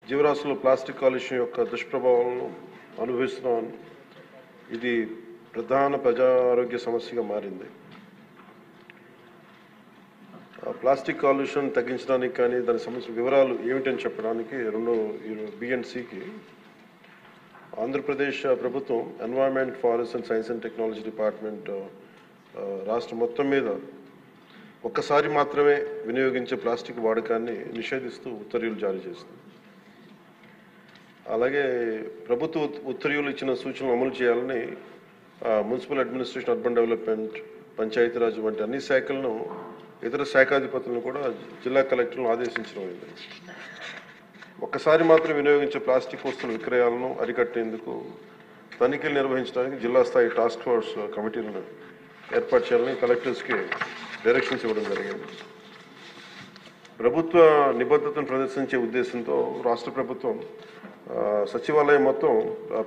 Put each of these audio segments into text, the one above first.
జీవరాశుల్లో plastic కాలుష్యం యొక్క దుష్ప్రభావాలను అనుభవిస్తున్నాం. ఇది ప్రధాన ప్రజా ఆరోగ్య సమస్యగా మారింది. ప్లాస్టిక్ కాలుష్యం తగ్గించడానికి కానీ దాని సమస్య వివరాలు ఏమిటని చెప్పడానికి BNCకి ఆంధ్రప్రదేశ్ ప్రభుత్వం environment, forest and science and technology department రాష్ట్రం మొత్తం మీద ఒక్కసారి మాత్రమే వినియోగించే ప్లాస్టిక్ వాడకాన్ని నిషేధిస్తూ ఉత్తర్వులు జారీ చేస్తుంది. అలాగే ప్రభుత్వ ఉత్తర్వులు ఇచ్చిన సూచనలు అమలు చేయాలని municipal administration, urban development, Panchayati Raj వంటి అన్ని శాఖలను, ఇతర శాఖాధిపతులను కూడా జిల్లా కలెక్టర్లను ఆదేశించడం అయింది. ఒక్కసారి మాత్రం వినియోగించే ప్లాస్టిక్ వస్తువుల విక్రయాలను అరికట్టేందుకు తనిఖీలు నిర్వహించడానికి జిల్లా స్థాయి టాస్క్ ఫోర్స్ కమిటీలను ఏర్పాటు చేయాలని కలెక్టర్స్కి డైరెక్షన్స్ ఇవ్వడం జరిగింది. ప్రభుత్వ నిబద్ధతను ప్రదర్శించే ఉద్దేశంతో రాష్ట్ర ప్రభుత్వం సచివాలయం మొత్తం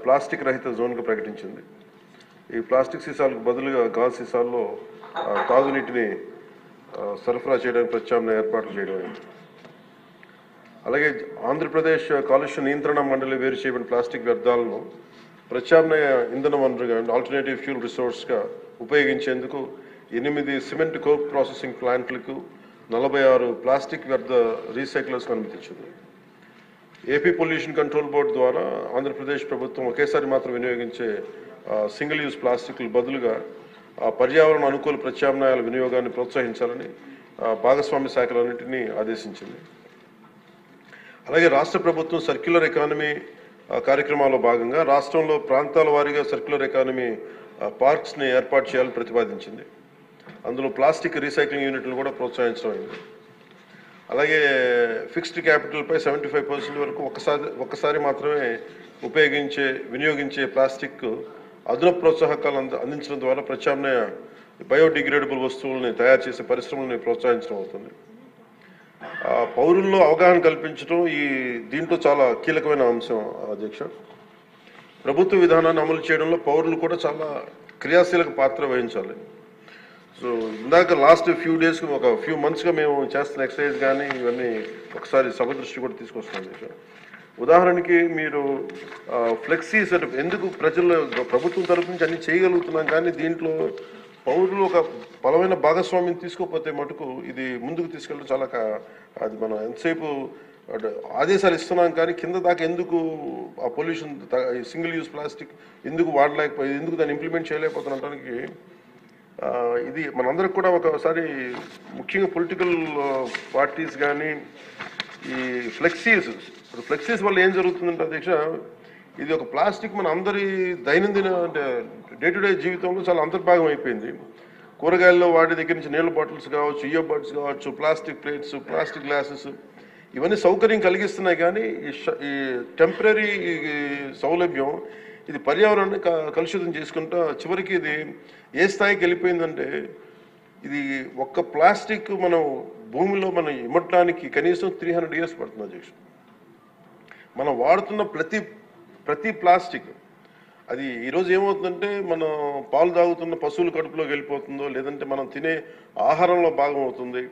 ప్లాస్టిక్ రహిత జోన్గా ప్రకటించింది. ఈ ప్లాస్టిక్ సీసాలకు బదులుగా గాజు సీసాల్లో తాగునీటిని సరఫరా చేయడానికి ప్రత్యామ్నాయ ఏర్పాట్లు చేయడం అయింది. అలాగే ఆంధ్రప్రదేశ్ కాలుష్య నియంత్రణ మండలి వేరు చేయబడిన ప్లాస్టిక్ వ్యర్థాలను ప్రత్యామ్నాయ ఇంధన వనరుగా ఆల్టర్నేటివ్ ఫ్యూల్ రిసోర్స్గా ఉపయోగించేందుకు 8 సిమెంట్ కోక్ ప్రాసెసింగ్ ప్లాంట్లకు 46 ప్లాస్టిక్ వ్యర్థ రీసైక్లర్స్కి అనుమతించింది. ఏపీ పొల్యూషన్ కంట్రోల్ బోర్డు ద్వారా ఆంధ్రప్రదేశ్ ప్రభుత్వం ఒకేసారి మాత్రం వినియోగించే సింగిల్ యూజ్ ప్లాస్టిక్లు బదులుగా పర్యావరణ అనుకూల ప్రత్యామ్నాయాల వినియోగాన్ని ప్రోత్సహించాలని భాగస్వామ్య శాఖలన్నింటినీ ఆదేశించింది. అలాగే రాష్ట్ర ప్రభుత్వం సర్క్యులర్ ఎకానమీ కార్యక్రమాల్లో భాగంగా రాష్ట్రంలో ప్రాంతాల వారీగా సర్క్యులర్ ఎకానమీ పార్క్స్ని ఏర్పాటు చేయాలని ప్రతిపాదించింది. అందులో ప్లాస్టిక్ రీసైక్లింగ్ యూనిట్లు కూడా ప్రోత్సహించడం అయింది. అలాగే ఫిక్స్డ్ క్యాపిటల్పై 75% వరకు ఒక్కసారి మాత్రమే వినియోగించే ప్లాస్టిక్ అదనపు ప్రోత్సాహకాలు అందించడం ద్వారా ప్రత్యామ్నాయ బయోడిగ్రేడబుల్ వస్తువుల్ని తయారు చేసే పరిశ్రమల్ని ప్రోత్సహించడం అవుతుంది. పౌరుల్లో అవగాహన కల్పించడం దీంట్లో చాలా కీలకమైన అంశం అధ్యక్ష. ప్రభుత్వ విధానాన్ని అమలు చేయడంలో పౌరులు కూడా చాలా క్రియాశీలక పాత్ర వహించాలి. సో ఇందాక లాస్ట్ ఫ్యూ మంత్స్గా మేము చేస్తున్న ఎక్సర్సైజ్ కానీ ఇవన్నీ ఒకసారి సభ దృష్టి కూడా తీసుకొస్తున్నాం అధ్యక్ష. ఉదాహరణకి మీరు ఫ్లెక్సీస్ అంటే ఎందుకు ప్రభుత్వం తరఫు నుంచి అన్ని చేయగలుగుతున్నాం, కానీ దీంట్లో పౌరులు ఒక బలమైన భాగస్వామ్యం తీసుకోకపోతే మటుకు ఇది ముందుకు తీసుకెళ్ళడం చాలా అది మనం ఎంతసేపు ఆదేశాలు ఇస్తున్నాం కానీ కింద దాకా ఎందుకు ఆ పొల్యూషన్ సింగిల్ యూజ్ ప్లాస్టిక్ ఎందుకు వాడలేకపోయి ఎందుకు దాన్ని ఇంప్లిమెంట్ చేయలేకపోతున్నటానికి ఇది మనందరికి కూడా ఒకసారి ముఖ్యంగా పొలిటికల్ పార్టీస్ కానీ ఈ ఫ్లెక్సీస్ వల్ల ఏం జరుగుతుందంటే అధ్యక్ష, ఇది ఒక ప్లాస్టిక్ మన అందరి దైనందిన అంటే డే టు డే జీవితంలో చాలా అంతర్భాగం అయిపోయింది. కూరగాయల్లో వాటి దగ్గర నుంచి నీళ్ళ బాటిల్స్ కావచ్చు, ఇయర్ బడ్స్ కావచ్చు, ప్లాస్టిక్ ప్లేట్స్, ప్లాస్టిక్ గ్లాసెస్ ఇవన్నీ సౌకర్యం కలిగిస్తున్నాయి. కానీ ఈ టెంపరీ సౌలభ్యం ఇది పర్యావరణాన్ని కలుషితం చేసుకుంటా చివరికి ఇది ఏ స్థాయికి వెళ్ళిపోయిందంటే ఇది ఒక్క ప్లాస్టిక్ మనం భూమిలో మనం ఇమ్మటానికి కనీసం 300 years పడుతుంది అధ్యక్ష. మనం వాడుతున్న ప్రతి ప్లాస్టిక్ అది ఈరోజు ఏమవుతుందంటే మనం పాలు తాగుతున్న పశువుల కడుపులోకి వెళ్ళిపోతుందో లేదంటే మనం తినే ఆహారంలో భాగం అవుతుంది.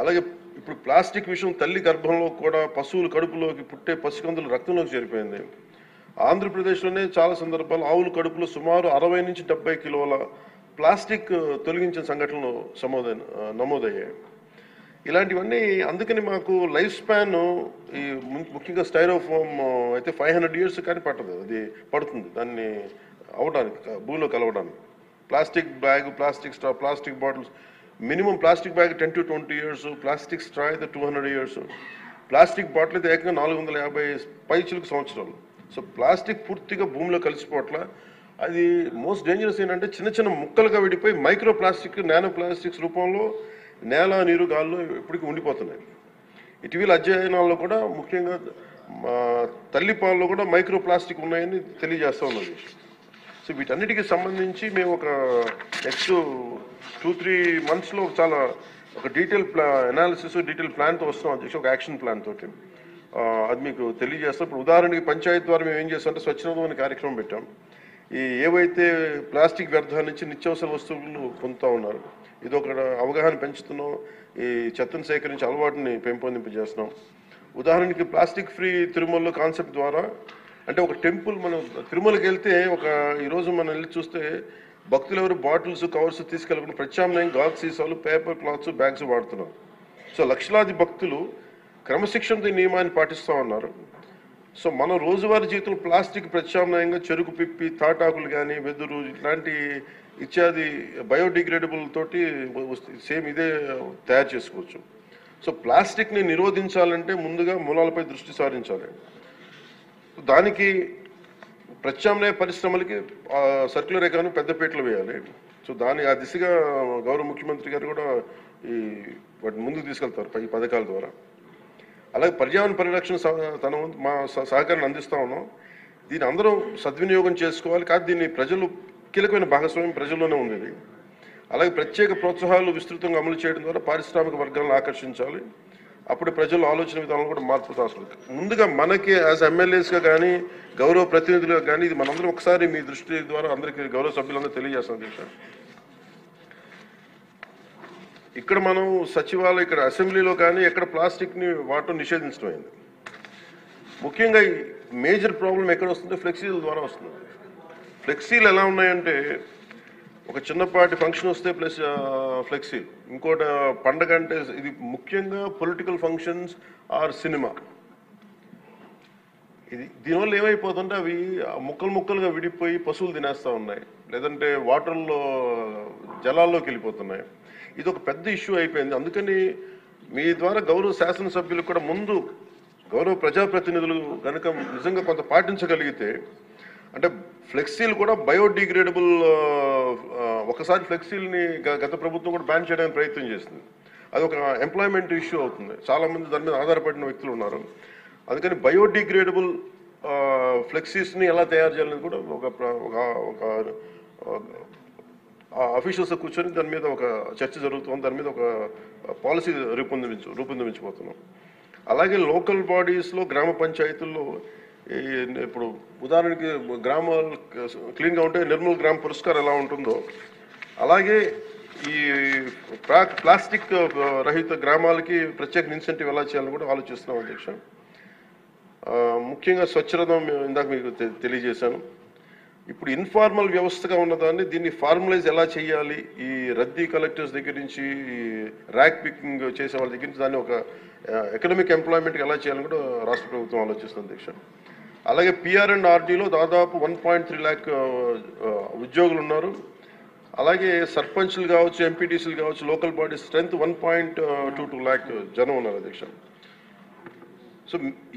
అలాగే ఇప్పుడు ప్లాస్టిక్ విషయం తల్లి గర్భంలో కూడా పశువుల కడుపులోకి పుట్టే పసికందుల రక్తంలోకి చేరిపోయింది. ఆంధ్రప్రదేశ్లోనే చాలా సందర్భాలు ఆవుల కడుపులో సుమారు 60 నుంచి 70 కిలోల ప్లాస్టిక్ తొలగించిన సంఘటనలు నమోదయ్యాయి. ఇలాంటివన్నీ అందుకని మాకు లైఫ్ స్పాన్ ఈ ముఖ్యంగా స్టైరోఫోమ్ అయితే 500 years కానీ పట్టదు, అది పడుతుంది దాన్ని అవడానికి భూమిలో కలవడానికి. Plastic bag, plastic straw, plastic bottles minimum plastic bag 10 to 20 years, plastic straw అయితే 200 years, ప్లాస్టిక్ బాటిల్ అయితే ఏకంగా 450 పైచిలకు సంవత్సరాలు. సో ప్లాస్టిక్ పూర్తిగా భూమిలో కలిసిపోవట్ల. అది మోస్ట్ డేంజరస్ ఏంటంటే చిన్న చిన్న ముక్కలుగా విడిపోయి మైక్రో ప్లాస్టిక్, నానో ప్లాస్టిక్స్ రూపంలో నేల, నీరు, గాల్లో ఇప్పటికీ ఉండిపోతున్నాయి. ఇటీవల అధ్యయనాల్లో కూడా ముఖ్యంగా తల్లిపాలలో కూడా మైక్రో ప్లాస్టిక్ ఉన్నాయని తెలియజేస్తూ ఉన్నది. సో వీటన్నిటికీ సంబంధించి మేము ఒక నెక్స్ట్ 2-3 monthsలో చాలా ఒక డీటెయిల్ అనాలిసిస్, డీటెయిల్ ప్లాన్తో వస్తున్నాం అధ్యక్ష, ఒక యాక్షన్ ప్లాన్ తోటి. అది మీకు తెలియజేస్తాం. ఇప్పుడు ఉదాహరణకి పంచాయతీ ద్వారా మేము ఏం చేస్తామంటే స్వచ్ఛందం అనే కార్యక్రమం పెట్టాం. ఏవైతే ప్లాస్టిక్ వ్యర్థాల నుంచి నిత్యావసర వస్తువులు పొందుతూ ఉన్నారు, ఇది ఒక అవగాహన పెంచుతున్నాం. ఈ చెత్తను సేకరించి అలవాటుని పెంపొందింపజేస్తున్నాం. ఉదాహరణకి ప్లాస్టిక్ ఫ్రీ తిరుమల కాన్సెప్ట్ ద్వారా అంటే ఒక టెంపుల్ మనం తిరుమలకి వెళ్తే ఈరోజు మనం వెళ్ళి చూస్తే భక్తులు ఎవరు బాటిల్స్ కవర్స్ తీసుకెళ్ళకుండా ప్రత్యామ్నాయం గాజు సీసాలు పేపర్ క్లాత్స్ బ్యాగ్స్ వాడుతున్నారు. సో లక్షలాది భక్తులు క్రమశిక్షణతో నియమాన్ని పాటిస్తూ ఉన్నారు. సో మన రోజువారీ జీవితంలో ప్లాస్టిక్ ప్రత్యామ్నాయంగా చెరుకు పిప్పి తాటాకులు కానీ వెదురు ఇట్లాంటి ఇత్యాది బయోడిగ్రేడబుల్ తోటి సేమ్ ఇదే తయారు చేసుకోవచ్చు. సో ప్లాస్టిక్ని నిరోధించాలంటే ముందుగా మూలాలపై దృష్టి సారించాలి. దానికి ప్రత్యామ్నాయ పరిశ్రమలకి సర్క్యులర్ ఎకానమీ పెద్దపీటలు వేయాలి. సో ఆ దిశగా గౌరవ ముఖ్యమంత్రి గారు కూడా వాటిని ముందుకు తీసుకెళ్తారు ఈ పథకాల ద్వారా. అలాగే పర్యావరణ పరిరక్షణ మా సహకారాన్ని అందిస్తూ ఉన్నాం. దీన్ని అందరం సద్వినియోగం చేసుకోవాలి. కాదు దీన్ని ప్రజలు కీలకమైన భాగస్వామ్యం ప్రజల్లోనే ఉంది. అలాగే ప్రత్యేక ప్రోత్సాహాలు విస్తృతంగా అమలు చేయడం ద్వారా పారిశ్రామిక వర్గాలను ఆకర్షించాలి. అప్పుడు ప్రజల ఆలోచన విధానంలో కూడా మార్పు అవసరం. ముందుగా మనకి యాజ్ ఎమ్మెల్యేస్గా కానీ గౌరవ ప్రతినిధులుగా కానీ ఇది మనందరం ఒకసారి మీ దృష్టి ద్వారా అందరికీ గౌరవ సభ్యులందరూ తెలియజేస్తాం. అధ్యక్ష, ఇక్కడ మనం సచివాలయం ఇక్కడ అసెంబ్లీలో కానీ ఎక్కడ ప్లాస్టిక్ని వాడటం నిషేధించడం అయింది. ముఖ్యంగా ఈ మేజర్ ప్రాబ్లం ఎక్కడ వస్తుందో ఫ్లెక్సీల ద్వారా వస్తుంది. ఫ్లెక్సీలు ఎలా ఉన్నాయంటే ఒక చిన్నపాటి ఫంక్షన్ వస్తే ప్లస్ ఫ్లెక్సీ, ఇంకోటి పండగ అంటే ఇది ముఖ్యంగా పొలిటికల్ ఫంక్షన్స్ ఆర్ సినిమా. దీనివల్ల ఏమైపోతుంటే అవి ముక్కలుగా విడిపోయి పశువులు తినేస్తూ ఉన్నాయి, లేదంటే వాటర్లో జలాల్లోకి వెళ్ళిపోతున్నాయి. ఇది ఒక పెద్ద ఇష్యూ అయిపోయింది. అందుకని మీ ద్వారా గౌరవ శాసనసభ్యులు కూడా ముందు గౌరవ ప్రజాప్రతినిధులు కనుక నిజంగా కొంత పాటించగలిగితే అంటే ఫ్లెక్సీలు కూడా బయోడిగ్రేడబుల్ ఒకసారి ఫ్లెక్సీల్ని గత ప్రభుత్వం కూడా బ్యాన్ చేయడానికి ప్రయత్నం చేసింది. అది ఒక ఎంప్లాయ్మెంట్ ఇష్యూ అవుతుంది. చాలామంది దాని మీద ఆధారపడిన వ్యక్తులు ఉన్నారు. అందుకని బయోడిగ్రేడబుల్ ఫ్లెక్సీస్ని ఎలా తయారు చేయాలని కూడా ఒక అఫీషియల్స్ కూర్చొని దాని మీద ఒక చర్చ జరుగుతుంది. దాని మీద ఒక పాలసీ రూపొందించబోతున్నాం. అలాగే లోకల్ బాడీస్లో గ్రామ పంచాయతీల్లో ఇప్పుడు ఉదాహరణకి గ్రామాలు క్లీన్గా ఉంటే నిర్మల్ గ్రామ పురస్కారం ఎలా ఉంటుందో అలాగే ఈ ప్లాస్టిక్ రహిత గ్రామాలకి ప్రత్యేక ఇన్సెంటివ్ ఎలా చేయాలని కూడా ఆలోచిస్తున్నాం. అధ్యక్ష, ముఖ్యంగా స్వచ్ఛరథం ఇందాక మీకు తెలియజేశాను. ఇప్పుడు ఇన్ఫార్మల్ వ్యవస్థగా ఉన్నదాన్ని దీన్ని ఫార్మలైజ్ ఎలా చేయాలి, ఈ రద్దీ కలెక్టర్స్ దగ్గర నుంచి ఈ ర్యాక్ పికింగ్ చేసే వాళ్ళ దగ్గర నుంచి దాన్ని ఒక ఎకనామిక్ ఎంప్లాయ్మెంట్కి ఎలా చేయాలని కూడా రాష్ట్ర ప్రభుత్వం ఆలోచిస్తుంది. అధ్యక్ష, అలాగే PR&RDలో దాదాపు 1.3 lakh ఉద్యోగులు ఉన్నారు. అలాగే సర్పంచ్లు కావచ్చు, ఎంపీటీసీలు కావచ్చు, లోకల్ బాడీ స్ట్రెంత్ 1.22 lakh జనం ఉన్నారు. అధ్యక్ష, సో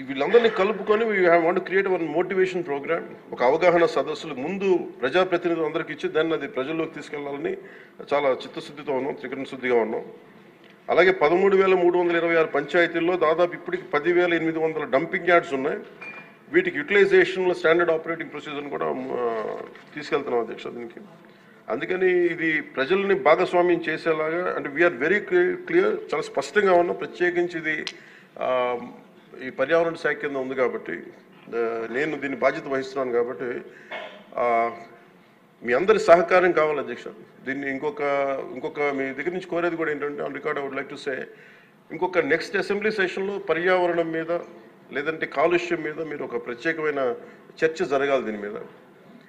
వీళ్ళందరినీ కలుపుకొని we want to create one motivation program, ఒక అవగాహన సదస్సులు ముందు ప్రజాప్రతినిధులు అందరికీ ఇచ్చి దాన్ని అది ప్రజల్లోకి తీసుకెళ్లాలని చాలా చిత్తశుద్ధితో ఉన్నాం, త్రికరణ శుద్ధిగా ఉన్నాం. అలాగే 13,326 పంచాయతీల్లో దాదాపు ఇప్పటికి 10,800 డంపింగ్ యార్డ్స్ ఉన్నాయి. వీటికి యూటిలైజేషన్లో స్టాండర్డ్ ఆపరేటింగ్ ప్రొసీజర్ని కూడా తీసుకెళ్తున్నాం. అధ్యక్ష, దీనికి అందుకని ఇది ప్రజల్ని భాగస్వామ్యం చేసేలాగా అంటే వీఆర్ వెరీ క్లియర్, చాలా స్పష్టంగా ఉన్నాం. ప్రత్యేకించి ఇది ఈ పర్యావరణ శాఖ కింద ఉంది కాబట్టి నేను దీన్ని బాధ్యత వహిస్తున్నాను కాబట్టి మీ అందరి సహకారం కావాలి. అధ్యక్ష, దీన్ని ఇంకొక మీ దగ్గర నుంచి కోరేది కూడా ఏంటంటే on record I would like to say ఇంకొక నెక్స్ట్ అసెంబ్లీ సెషన్లో పర్యావరణం మీద లేదంటే కాలుష్యం మీద మీరు ఒక ప్రత్యేకమైన చర్చ జరగాలి దీని మీద.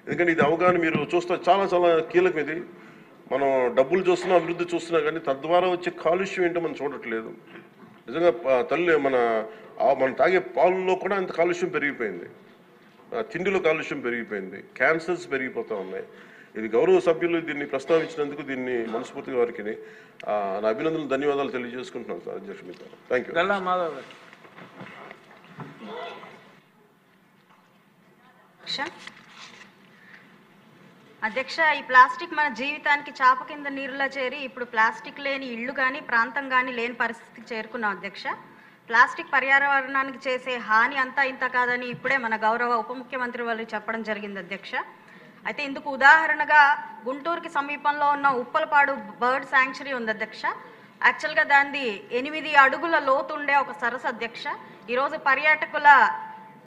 ఎందుకంటే ఇది అవగాహన మీరు చూస్తే చాలా చాలా కీలకం. ఇది మనం డబ్బులు చూస్తున్నా అభివృద్ధి చూస్తున్నా కానీ తద్వారా వచ్చే కాలుష్యం ఏంటో మనం చూడట్లేదు. నిజంగా తల్లి మనం తాగే పాలలో కూడా అంత కాలుష్యం పెరిగిపోయింది, తిండిలో కాలుష్యం పెరిగిపోయింది, క్యాన్సర్స్ పెరిగిపోతూ ఉన్నాయి. ఇది గౌరవ సభ్యులు దీన్ని ప్రస్తావించినందుకు దీన్ని మనస్ఫూర్తిగా వారికి నా అభినందనలు ధన్యవాదాలు తెలియజేసుకుంటున్నాను సార్. అధ్యక్ష, మీకు థ్యాంక్ యూ. అధ్యక్ష, ఈ ప్లాస్టిక్ మన జీవితానికి చాప కింద నీరులా చేరి ఇప్పుడు ప్లాస్టిక్ లేని ఇళ్ళు కానీ ప్రాంతం కానీ లేని పరిస్థితికి చేరుకున్నాం. అధ్యక్ష, ప్లాస్టిక్ పర్యావరణానికి చేసే హాని అంతా ఇంత కాదని ఇప్పుడే మన గౌరవ ఉప ముఖ్యమంత్రి వాళ్ళు చెప్పడం జరిగింది. అధ్యక్ష, అయితే ఇందుకు ఉదాహరణగా గుంటూరుకి సమీపంలో ఉన్న ఉప్పలపాడు బర్డ్ శాంక్చురీ ఉంది. అధ్యక్ష, యాక్చువల్గా దాన్ని 8 అడుగుల లోతుండే ఒక సరస్సు. అధ్యక్ష, ఈరోజు పర్యాటకుల